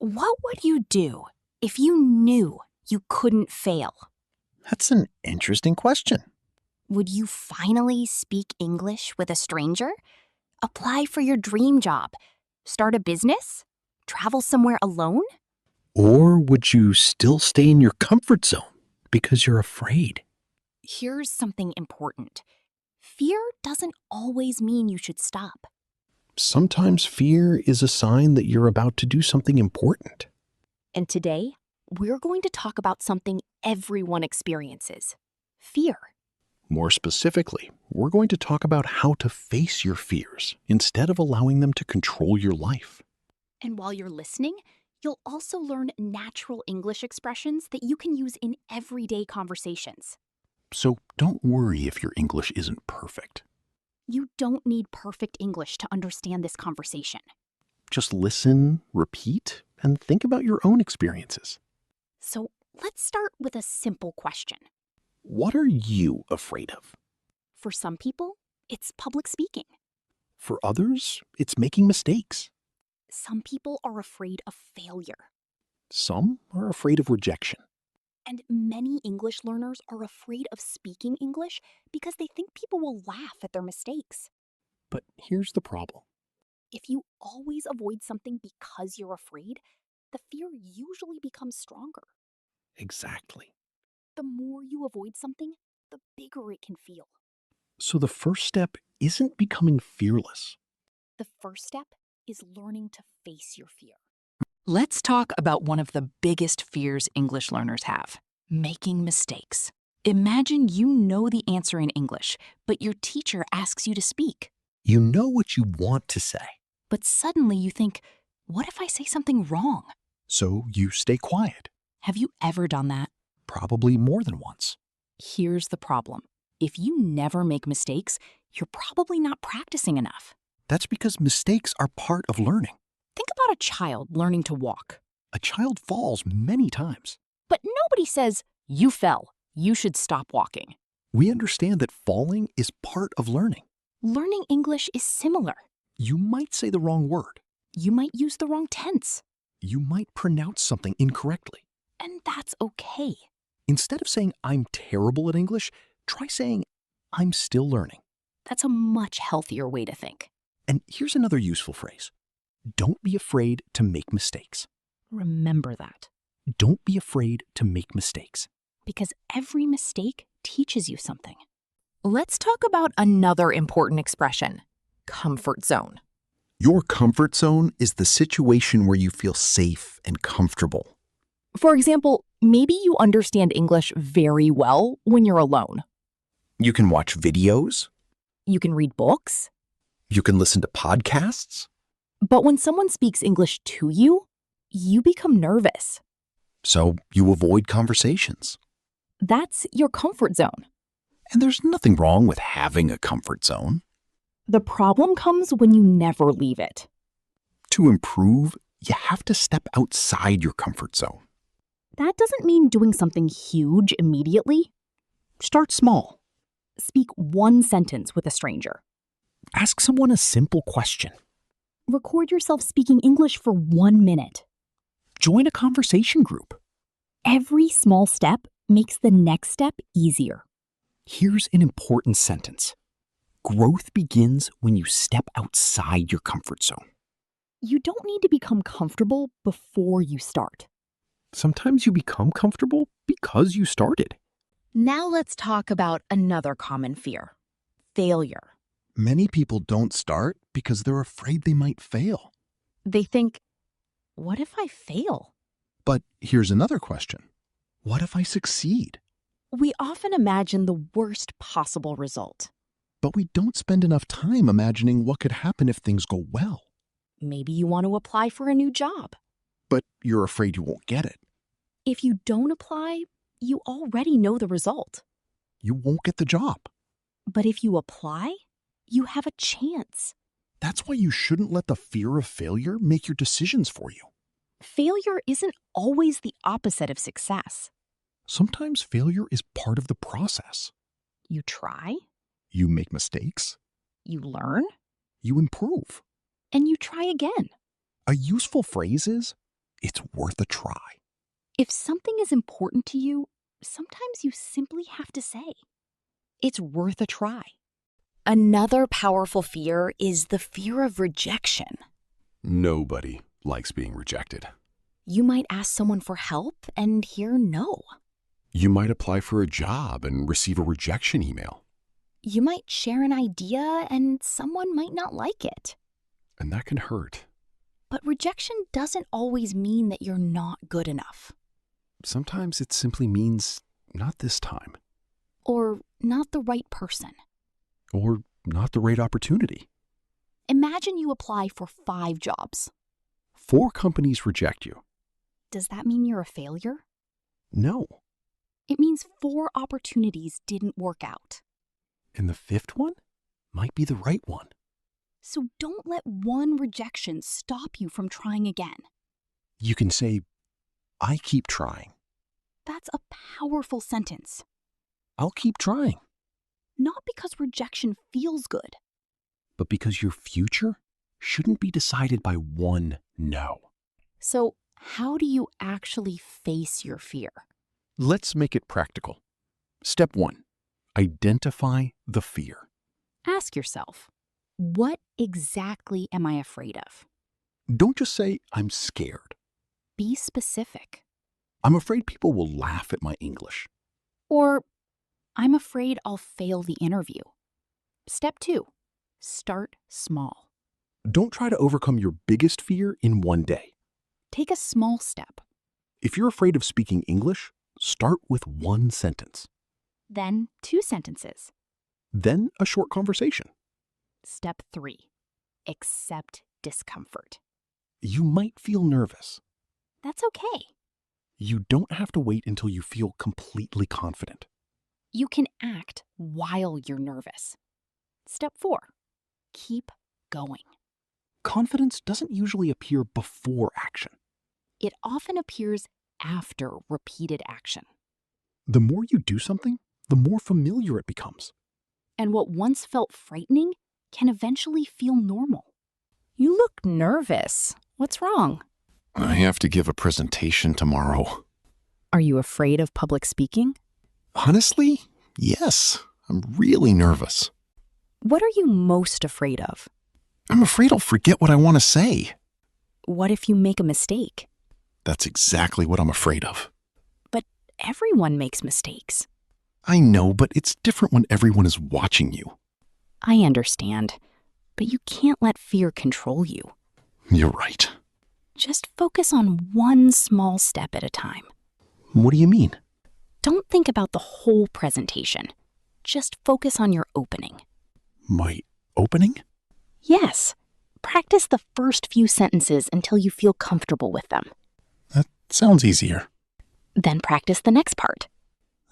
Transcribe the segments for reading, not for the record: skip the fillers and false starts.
What would you do if you knew you couldn't fail? That's an interesting question. Would you finally speak English with a stranger? Apply for your dream job? Start a business? Travel somewhere alone? Or would you still stay in your comfort zone because you're afraid? Here's something important. Fear doesn't always mean you should stop. Sometimes fear is a sign that you're about to do something important. And today, we're going to talk about something everyone experiences: fear. More specifically, we're going to talk about how to face your fears instead of allowing them to control your life. And while you're listening, you'll also learn natural English expressions that you can use in everyday conversations. So don't worry if your English isn't perfect. You don't need perfect English to understand this conversation. Just listen, repeat, and think about your own experiences. So let's start with a simple question. What are you afraid of? For some people, it's public speaking. For others, it's making mistakes. Some people are afraid of failure. Some are afraid of rejection. And many English learners are afraid of speaking English because they think people will laugh at their mistakes. But here's the problem. If you always avoid something because you're afraid, the fear usually becomes stronger. Exactly. The more you avoid something, the bigger it can feel. So the first step isn't becoming fearless. The first step is learning to face your fear. Let's talk about one of the biggest fears English learners have: making mistakes. Imagine you know the answer in English, but your teacher asks you to speak. You know what you want to say. But suddenly you think, what if I say something wrong? So you stay quiet. Have you ever done that? Probably more than once. Here's the problem. If you never make mistakes, you're probably not practicing enough. That's because mistakes are part of learning. Think about a child learning to walk. A child falls many times. But nobody says, you fell, you should stop walking. We understand that falling is part of learning. Learning English is similar. You might say the wrong word. You might use the wrong tense. You might pronounce something incorrectly. And that's okay. Instead of saying, I'm terrible at English, try saying, I'm still learning. That's a much healthier way to think. And here's another useful phrase. Don't be afraid to make mistakes. Remember that. Don't be afraid to make mistakes. Because every mistake teaches you something. Let's talk about another important expression: comfort zone. Your comfort zone is the situation where you feel safe and comfortable. For example, maybe you understand English very well when you're alone. You can watch videos. You can read books. You can listen to podcasts. But when someone speaks English to you, you become nervous. So you avoid conversations. That's your comfort zone. And there's nothing wrong with having a comfort zone. The problem comes when you never leave it. To improve, you have to step outside your comfort zone. That doesn't mean doing something huge immediately. Start small. Speak one sentence with a stranger. Ask someone a simple question. Record yourself speaking English for 1 minute. Join a conversation group. Every small step makes the next step easier. Here's an important sentence. Growth begins when you step outside your comfort zone. You don't need to become comfortable before you start. Sometimes you become comfortable because you started. Now let's talk about another common fear: failure. Many people don't start because they're afraid they might fail. They think, what if I fail? But here's another question. What if I succeed? We often imagine the worst possible result. But we don't spend enough time imagining what could happen if things go well. Maybe you want to apply for a new job. But you're afraid you won't get it. If you don't apply, you already know the result. You won't get the job. But if you apply, you have a chance. That's why you shouldn't let the fear of failure make your decisions for you. Failure isn't always the opposite of success. Sometimes failure is part of the process. You try, You make mistakes. you learn, You improve. and you try again. A useful phrase is, it's worth a try. If something is important to you, sometimes you simply have to say, it's worth a try. Another powerful fear is the fear of rejection. Nobody likes being rejected. You might ask someone for help and hear no. You might apply for a job and receive a rejection email. You might share an idea and someone might not like it. And that can hurt. But rejection doesn't always mean that you're not good enough. Sometimes it simply means not this time. Or not the right person. Or not the right opportunity. Imagine you apply for 5 jobs. 4 companies reject you. Does that mean you're a failure? No. It means 4 opportunities didn't work out. And the 5th one might be the right one. So don't let one rejection stop you from trying again. You can say, I keep trying. That's a powerful sentence. I'll keep trying. Not because rejection feels good. But because your future shouldn't be decided by one no. So how do you actually face your fear? Let's make it practical. Step 1, identify the fear. Ask yourself, what exactly am I afraid of? Don't just say, I'm scared. Be specific. I'm afraid people will laugh at my English. Or, I'm afraid I'll fail the interview. Step 2, start small. Don't try to overcome your biggest fear in one day. Take a small step. If you're afraid of speaking English, start with 1 sentence. Then 2 sentences. Then a short conversation. Step 3, accept discomfort. You might feel nervous. That's okay. You don't have to wait until you feel completely confident. You can act while you're nervous. Step 4, keep going. Confidence doesn't usually appear before action. It often appears after repeated action. The more you do something, the more familiar it becomes. And what once felt frightening can eventually feel normal. You look nervous. What's wrong? I have to give a presentation tomorrow. Are you afraid of public speaking? Honestly, yes. I'm really nervous. What are you most afraid of? I'm afraid I'll forget what I want to say. What if you make a mistake? That's exactly what I'm afraid of. But everyone makes mistakes. I know, but it's different when everyone is watching you. I understand, but you can't let fear control you. You're right. Just focus on one small step at a time. What do you mean? Don't think about the whole presentation. Just focus on your opening. My opening? Yes. Practice the first few sentences until you feel comfortable with them. That sounds easier. Then practice the next part.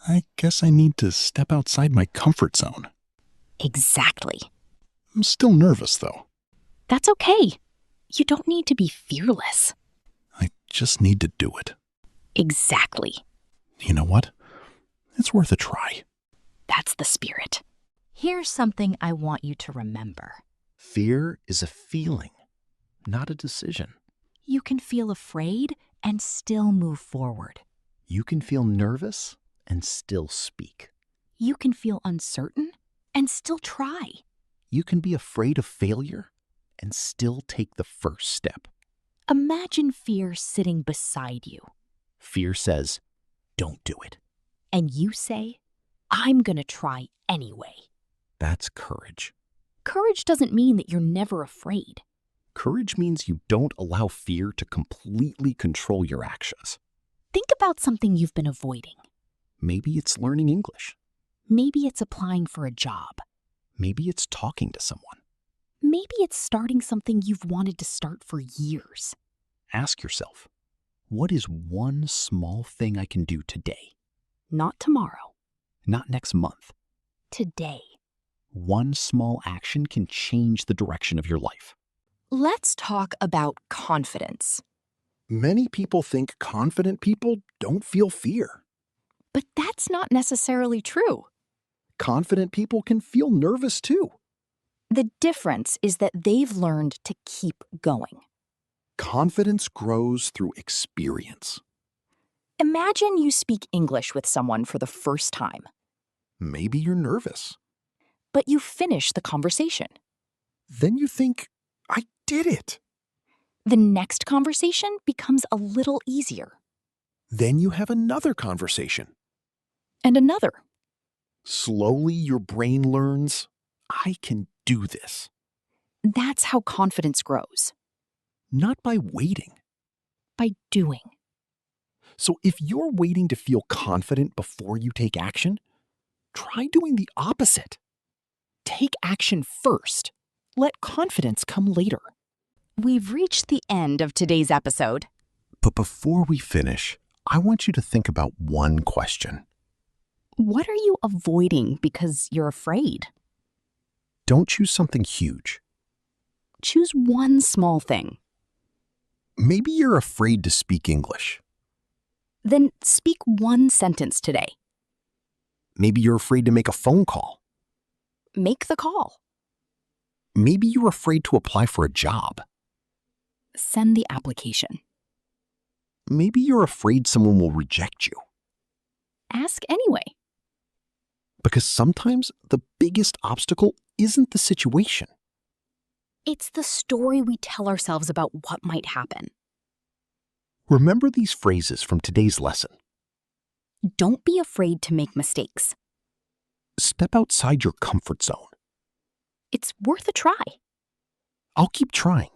I guess I need to step outside my comfort zone. Exactly. I'm still nervous, though. That's okay. You don't need to be fearless. I just need to do it. Exactly. You know what? It's worth a try. That's the spirit. Here's something I want you to remember. Fear is a feeling, not a decision. You can feel afraid and still move forward. You can feel nervous and still speak. You can feel uncertain and still try. You can be afraid of failure and still take the first step. Imagine fear sitting beside you. Fear says, don't do it. And you say, I'm gonna try anyway. That's courage. Courage doesn't mean that you're never afraid. Courage means you don't allow fear to completely control your actions. Think about something you've been avoiding. Maybe it's learning English. Maybe it's applying for a job. Maybe it's talking to someone. Maybe it's starting something you've wanted to start for years. Ask yourself, what is one small thing I can do today? Not tomorrow. Not next month. Today. One small action can change the direction of your life. Let's talk about confidence. Many people think confident people don't feel fear. But that's not necessarily true. Confident people can feel nervous too. The difference is that they've learned to keep going. Confidence grows through experience. Imagine you speak English with someone for the first time, Maybe you're nervous. but you finish the conversation. Then you think, I did it. The next conversation becomes a little easier. Then you have another conversation. And another. Slowly, your brain learns, I can do this. That's how confidence grows. Not by waiting. By doing. So if you're waiting to feel confident before you take action, try doing the opposite. Take action first. Let confidence come later. We've reached the end of today's episode. But before we finish, I want you to think about one question. What are you avoiding because you're afraid? Don't choose something huge. Choose one small thing. Maybe you're afraid to speak English. Then speak one sentence today. Maybe you're afraid to make a phone call. Make the call. Maybe you're afraid to apply for a job. Send the application. Maybe you're afraid someone will reject you. Ask anyway. Because sometimes the biggest obstacle isn't the situation. It's the story we tell ourselves about what might happen. Remember these phrases from today's lesson. Don't be afraid to make mistakes. Step outside your comfort zone. It's worth a try. I'll keep trying.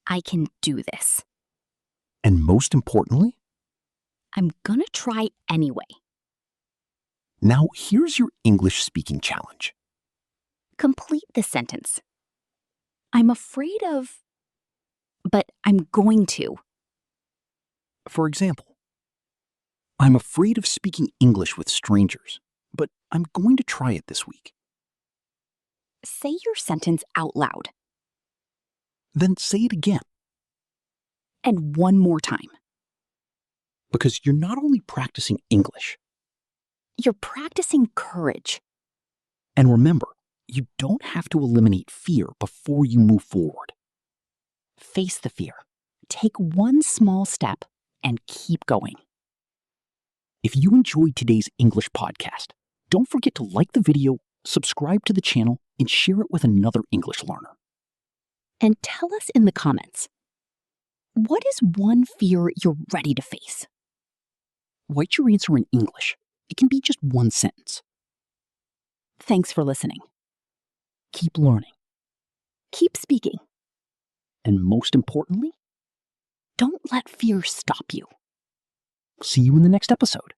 I can do this. And most importantly, I'm gonna try anyway. now here's your English speaking challenge. Complete the sentence. I'm afraid of, but I'm going to. For example, I'm afraid of speaking English with strangers, but I'm going to try it this week. Say your sentence out loud. Then say it again, And one more time. because you're not only practicing English. You're practicing courage. And remember, you don't have to eliminate fear before you move forward. Face the fear. Take one small step and keep going. If you enjoyed today's English podcast, don't forget to like the video, subscribe to the channel, and share it with another English learner. And tell us in the comments, what is one fear you're ready to face? Write your answer in English. It can be just one sentence. Thanks for listening. Keep learning. Keep speaking. And most importantly, Don't let fear stop you. see you in the next episode.